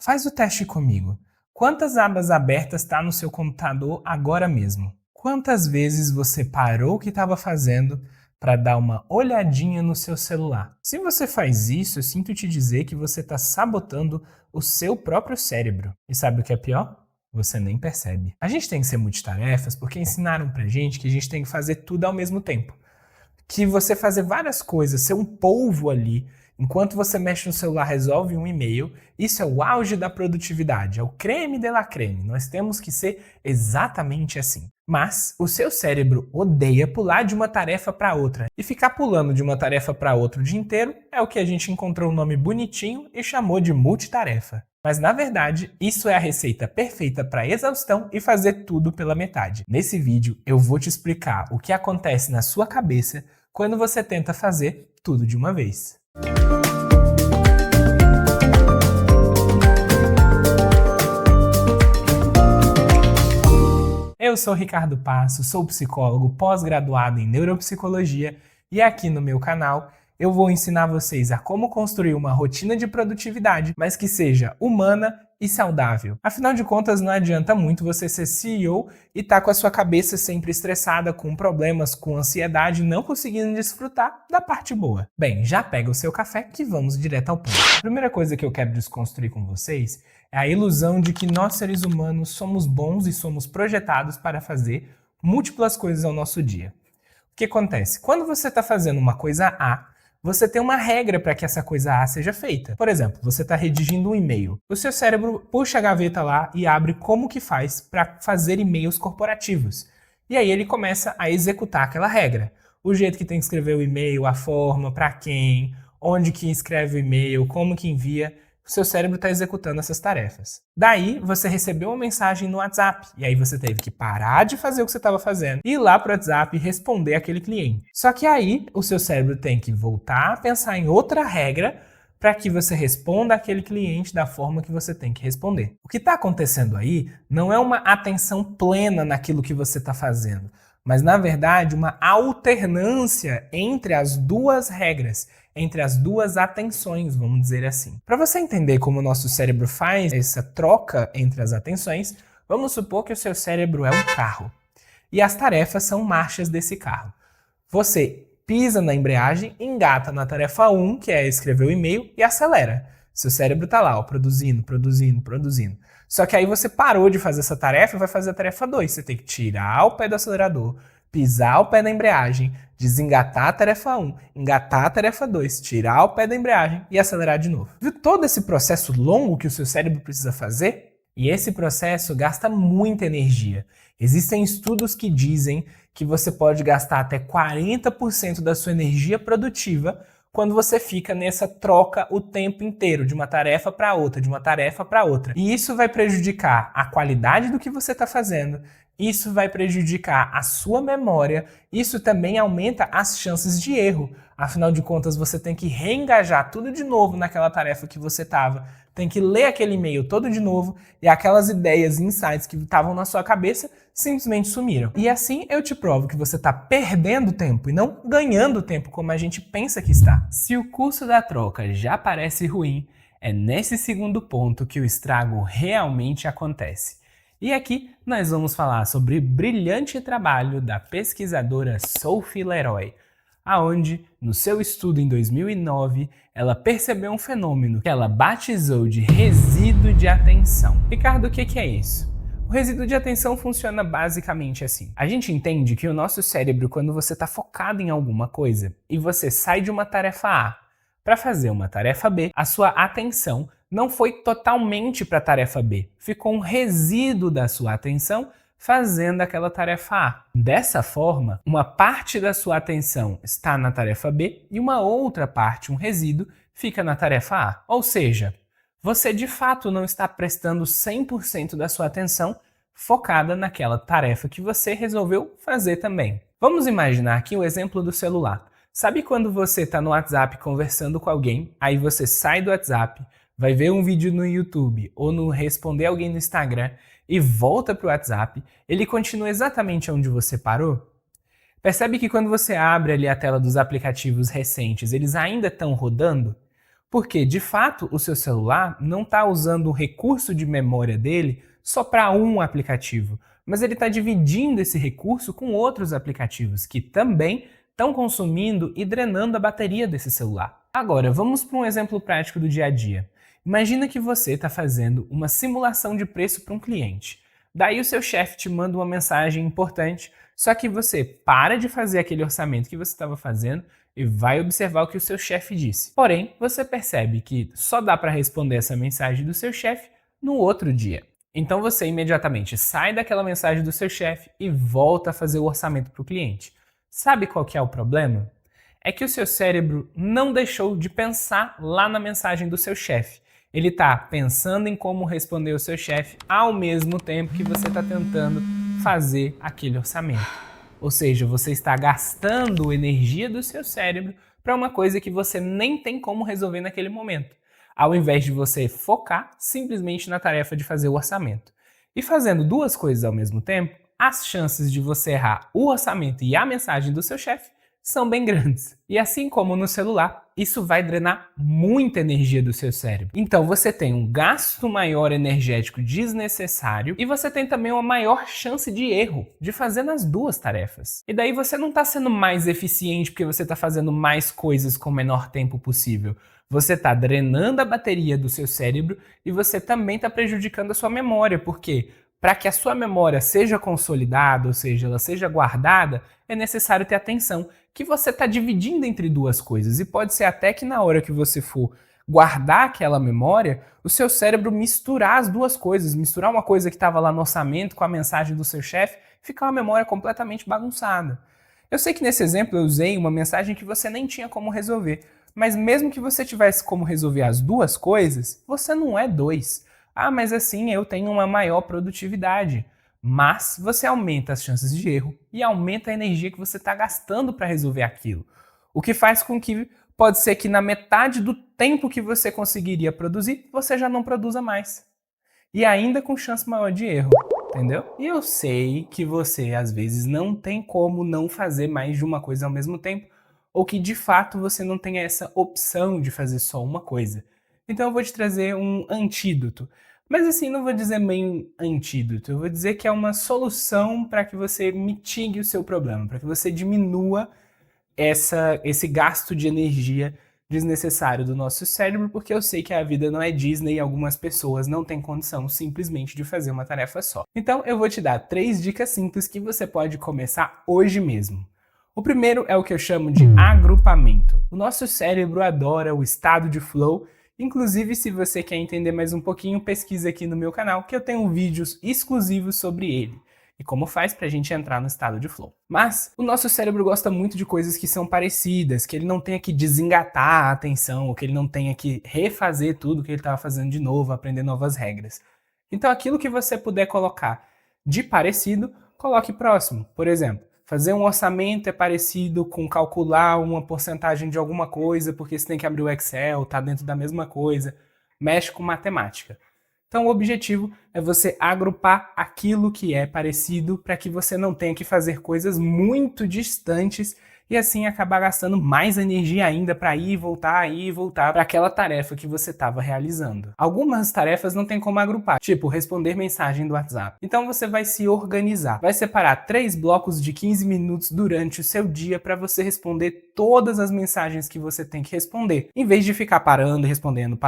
Faz o teste comigo. Quantas abas abertas está no seu computador agora mesmo? Quantas vezes você parou o que estava fazendo para dar uma olhadinha no seu celular? Se você faz isso, eu sinto te dizer que você está sabotando o seu próprio cérebro. E sabe o que é pior? Você nem percebe. A gente tem que ser multitarefas porque ensinaram pra gente que a gente tem que fazer tudo ao mesmo tempo. Que você fazer várias coisas, ser um polvo ali, enquanto você mexe no celular, resolve um e-mail, isso é o auge da produtividade, é o creme de la creme. Nós temos que ser exatamente assim. Mas o seu cérebro odeia pular de uma tarefa para outra. E ficar pulando de uma tarefa para outra o dia inteiro é o que a gente encontrou um nome bonitinho e chamou de multitarefa. Mas na verdade, isso é a receita perfeita para exaustão e fazer tudo pela metade. Nesse vídeo eu vou te explicar o que acontece na sua cabeça quando você tenta fazer tudo de uma vez. Eu sou Ricardo Passo, sou psicólogo pós-graduado em neuropsicologia e aqui no meu canal eu vou ensinar vocês a como construir uma rotina de produtividade, mas que seja humana e saudável. Afinal de contas, não adianta muito você ser CEO e estar com a sua cabeça sempre estressada, com problemas, com ansiedade, não conseguindo desfrutar da parte boa. Bem, já pega o seu café que vamos direto ao ponto. A primeira coisa que eu quero desconstruir com vocês é a ilusão de que nós seres humanos somos bons e somos projetados para fazer múltiplas coisas ao nosso dia. O que acontece? Quando você está fazendo uma coisa A, você tem uma regra para que essa coisa A seja feita. Por exemplo, você está redigindo um e-mail. O seu cérebro puxa a gaveta lá e abre como que faz para fazer e-mails corporativos. E aí ele começa a executar aquela regra. O jeito que tem que escrever o e-mail, a forma, para quem, onde que escreve o e-mail, como que envia. O seu cérebro está executando essas tarefas. Daí, você recebeu uma mensagem no WhatsApp, e aí você teve que parar de fazer o que você estava fazendo, ir lá para o WhatsApp e responder aquele cliente. Só que aí, o seu cérebro tem que voltar a pensar em outra regra para que você responda aquele cliente da forma que você tem que responder. O que está acontecendo aí não é uma atenção plena naquilo que você está fazendo, mas na verdade uma alternância entre as duas regras, entre as duas atenções, vamos dizer assim. Para você entender como o nosso cérebro faz essa troca entre as atenções, vamos supor que o seu cérebro é um carro e as tarefas são marchas desse carro. Você pisa na embreagem, engata na tarefa 1, que é escrever o e-mail, e acelera. Seu cérebro está lá, ó, produzindo. Só que aí você parou de fazer essa tarefa e vai fazer a tarefa 2. Você tem que tirar o pé do acelerador, pisar o pé da embreagem, desengatar a tarefa 1, engatar a tarefa 2, tirar o pé da embreagem e acelerar de novo. Viu todo esse processo longo que o seu cérebro precisa fazer? E esse processo gasta muita energia. Existem estudos que dizem que você pode gastar até 40% da sua energia produtiva quando você fica nessa troca o tempo inteiro, de uma tarefa para outra, de uma tarefa para outra. E isso vai prejudicar a qualidade do que você está fazendo, isso vai prejudicar a sua memória, isso também aumenta as chances de erro. Afinal de contas, você tem que reengajar tudo de novo naquela tarefa que você estava, tem que ler aquele e-mail todo de novo e aquelas ideias e insights que estavam na sua cabeça simplesmente sumiram. E assim eu te provo que você está perdendo tempo e não ganhando tempo como a gente pensa que está. Se o curso da troca já parece ruim, é nesse segundo ponto que o estrago realmente acontece. E aqui nós vamos falar sobre o brilhante trabalho da pesquisadora Sophie Leroy, aonde, no seu estudo em 2009, ela percebeu um fenômeno que ela batizou de resíduo de atenção. Ricardo, o que é isso? O resíduo de atenção funciona basicamente assim. A gente entende que o nosso cérebro, quando você está focado em alguma coisa e você sai de uma tarefa A para fazer uma tarefa B, a sua atenção não foi totalmente para a tarefa B. Ficou um resíduo da sua atenção fazendo aquela tarefa A. Dessa forma, uma parte da sua atenção está na tarefa B e uma outra parte, um resíduo, fica na tarefa A. Ou seja, você de fato não está prestando 100% da sua atenção focada naquela tarefa que você resolveu fazer também. Vamos imaginar aqui o exemplo do celular. Sabe quando você está no WhatsApp conversando com alguém, aí você sai do WhatsApp, vai ver um vídeo no YouTube ou no responder alguém no Instagram e volta para o WhatsApp, ele continua exatamente onde você parou? Percebe que quando você abre ali a tela dos aplicativos recentes, eles ainda estão rodando? Porque, de fato, o seu celular não está usando o recurso de memória dele só para um aplicativo, mas ele está dividindo esse recurso com outros aplicativos que também estão consumindo e drenando a bateria desse celular. Agora, vamos para um exemplo prático do dia a dia. Imagina que você está fazendo uma simulação de preço para um cliente. Daí o seu chefe te manda uma mensagem importante, só que você para de fazer aquele orçamento que você estava fazendo e vai observar o que o seu chefe disse. Porém, você percebe que só dá para responder essa mensagem do seu chefe no outro dia. Então você imediatamente sai daquela mensagem do seu chefe e volta a fazer o orçamento para o cliente. Sabe qual que é o problema? É que o seu cérebro não deixou de pensar lá na mensagem do seu chefe. Ele está pensando em como responder o seu chefe ao mesmo tempo que você está tentando fazer aquele orçamento. Ou seja, você está gastando energia do seu cérebro para uma coisa que você nem tem como resolver naquele momento, ao invés de você focar simplesmente na tarefa de fazer o orçamento. E fazendo duas coisas ao mesmo tempo, as chances de você errar o orçamento e a mensagem do seu chefe são bem grandes. E assim como no celular, isso vai drenar muita energia do seu cérebro. Então você tem um gasto maior energético desnecessário e você tem também uma maior chance de erro de fazer nas duas tarefas. E daí você não está sendo mais eficiente porque você está fazendo mais coisas com o menor tempo possível. Você está drenando a bateria do seu cérebro e você também está prejudicando a sua memória, porque para que a sua memória seja consolidada, ou seja, ela seja guardada, é necessário ter atenção, que você está dividindo entre duas coisas. E pode ser até que na hora que você for guardar aquela memória, o seu cérebro misturar as duas coisas, misturar uma coisa que estava lá no orçamento com a mensagem do seu chefe, ficar uma memória completamente bagunçada. Eu sei que nesse exemplo eu usei uma mensagem que você nem tinha como resolver, mas mesmo que você tivesse como resolver as duas coisas, você não é dois. Ah, mas assim eu tenho uma maior produtividade. Mas você aumenta as chances de erro e aumenta a energia que você está gastando para resolver aquilo. O que faz com que pode ser que na metade do tempo que você conseguiria produzir, você já não produza mais. E ainda com chance maior de erro, entendeu? E eu sei que você às vezes não tem como não fazer mais de uma coisa ao mesmo tempo, ou que de fato você não tem essa opção de fazer só uma coisa. Então eu vou te trazer um antídoto. Mas assim, não vou dizer meio antídoto, eu vou dizer que é uma solução para que você mitigue o seu problema, para que você diminua esse gasto de energia desnecessário do nosso cérebro, porque eu sei que a vida não é Disney e algumas pessoas não têm condição simplesmente de fazer uma tarefa só. Então eu vou te dar 3 dicas simples que você pode começar hoje mesmo. O primeiro é o que eu chamo de agrupamento. O nosso cérebro adora o estado de flow. Inclusive, se você quer entender mais um pouquinho, pesquisa aqui no meu canal, que eu tenho vídeos exclusivos sobre ele e como faz pra gente entrar no estado de flow. Mas o nosso cérebro gosta muito de coisas que são parecidas, que ele não tenha que desengatar a atenção, ou que ele não tenha que refazer tudo que ele estava fazendo de novo, aprender novas regras. Então aquilo que você puder colocar de parecido, coloque próximo. Por exemplo, fazer um orçamento é parecido com calcular uma porcentagem de alguma coisa, porque você tem que abrir o Excel, tá dentro da mesma coisa, mexe com matemática. Então o objetivo é você agrupar aquilo que é parecido para que você não tenha que fazer coisas muito distantes e assim acabar gastando mais energia ainda para ir e voltar para aquela tarefa que você estava realizando. Algumas tarefas não tem como agrupar, tipo responder mensagem do WhatsApp. Então você vai se organizar, vai separar 3 blocos de 15 minutos durante o seu dia para você responder todas as mensagens que você tem que responder. Em vez de ficar parando e respondendo,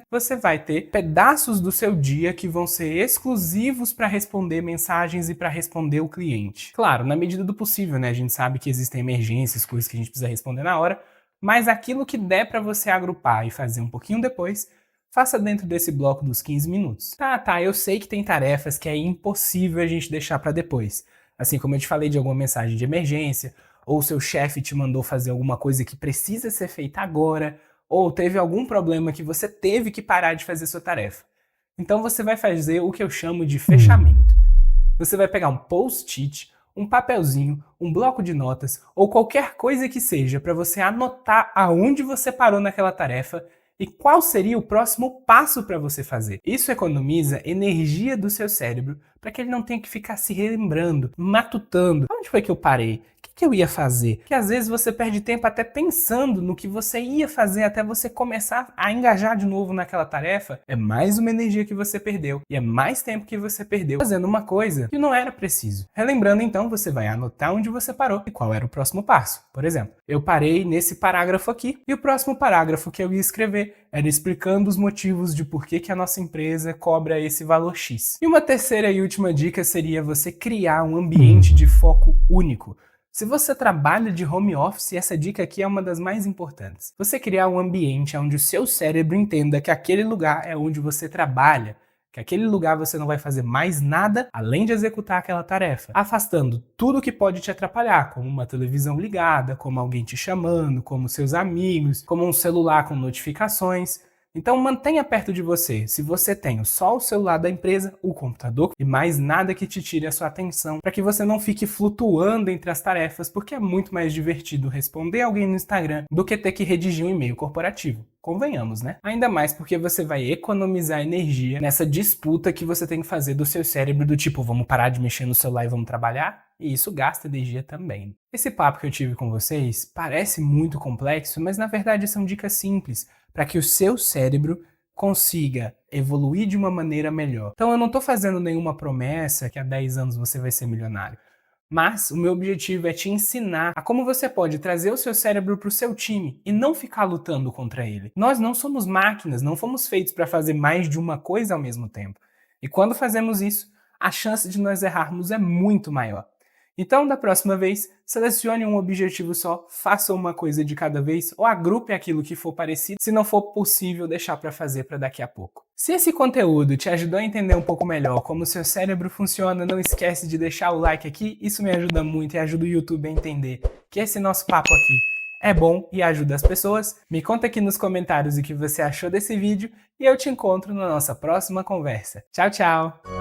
você vai ter pedaços do seu dia que vão ser exclusivos para responder mensagens e para responder o cliente. Claro, na medida do possível, né? A gente sabe que existem emergências, coisas que a gente precisa responder na hora, mas aquilo que der para você agrupar e fazer um pouquinho depois, faça dentro desse bloco dos 15 minutos. Tá, eu sei que tem tarefas que é impossível a gente deixar para depois. Assim como eu te falei de alguma mensagem de emergência, ou seu chefe te mandou fazer alguma coisa que precisa ser feita agora, ou teve algum problema que você teve que parar de fazer sua tarefa. Então você vai fazer o que eu chamo de fechamento. Você vai pegar um post-it, um papelzinho, um bloco de notas ou qualquer coisa que seja para você anotar aonde você parou naquela tarefa e qual seria o próximo passo para você fazer. Isso economiza energia do seu cérebro para que ele não tenha que ficar se relembrando, matutando. Onde foi que eu parei? O que eu ia fazer? Porque às vezes você perde tempo até pensando no que você ia fazer até você começar a engajar de novo naquela tarefa. É mais uma energia que você perdeu e é mais tempo que você perdeu fazendo uma coisa que não era preciso. Relembrando então, você vai anotar onde você parou e qual era o próximo passo. Por exemplo, eu parei nesse parágrafo aqui e o próximo parágrafo que eu ia escrever era explicando os motivos de por que a nossa empresa cobra esse valor X. E uma terceira e última dica seria você criar um ambiente de foco único. Se você trabalha de home office, essa dica aqui é uma das mais importantes. Você criar um ambiente onde o seu cérebro entenda que aquele lugar é onde você trabalha, que aquele lugar você não vai fazer mais nada além de executar aquela tarefa, afastando tudo que pode te atrapalhar, como uma televisão ligada, como alguém te chamando, como seus amigos, como um celular com notificações. Então mantenha perto de você, se você tem só o celular da empresa, o computador e mais nada que te tire a sua atenção, para que você não fique flutuando entre as tarefas, porque é muito mais divertido responder alguém no Instagram do que ter que redigir um e-mail corporativo. Convenhamos, né? Ainda mais porque você vai economizar energia nessa disputa que você tem que fazer do seu cérebro do tipo, vamos parar de mexer no celular e vamos trabalhar? E isso gasta energia também. Esse papo que eu tive com vocês parece muito complexo, mas na verdade são dicas simples para que o seu cérebro consiga evoluir de uma maneira melhor. Então eu não estou fazendo nenhuma promessa que há 10 anos você vai ser milionário. Mas o meu objetivo é te ensinar a como você pode trazer o seu cérebro para o seu time e não ficar lutando contra ele. Nós não somos máquinas, não fomos feitos para fazer mais de uma coisa ao mesmo tempo. E quando fazemos isso, a chance de nós errarmos é muito maior. Então, da próxima vez, selecione um objetivo só, faça uma coisa de cada vez ou agrupe aquilo que for parecido, se não for possível deixar para fazer para daqui a pouco. Se esse conteúdo te ajudou a entender um pouco melhor como o seu cérebro funciona, não esquece de deixar o like aqui, isso me ajuda muito e ajuda o YouTube a entender que esse nosso papo aqui é bom e ajuda as pessoas. Me conta aqui nos comentários o que você achou desse vídeo e eu te encontro na nossa próxima conversa. Tchau, tchau!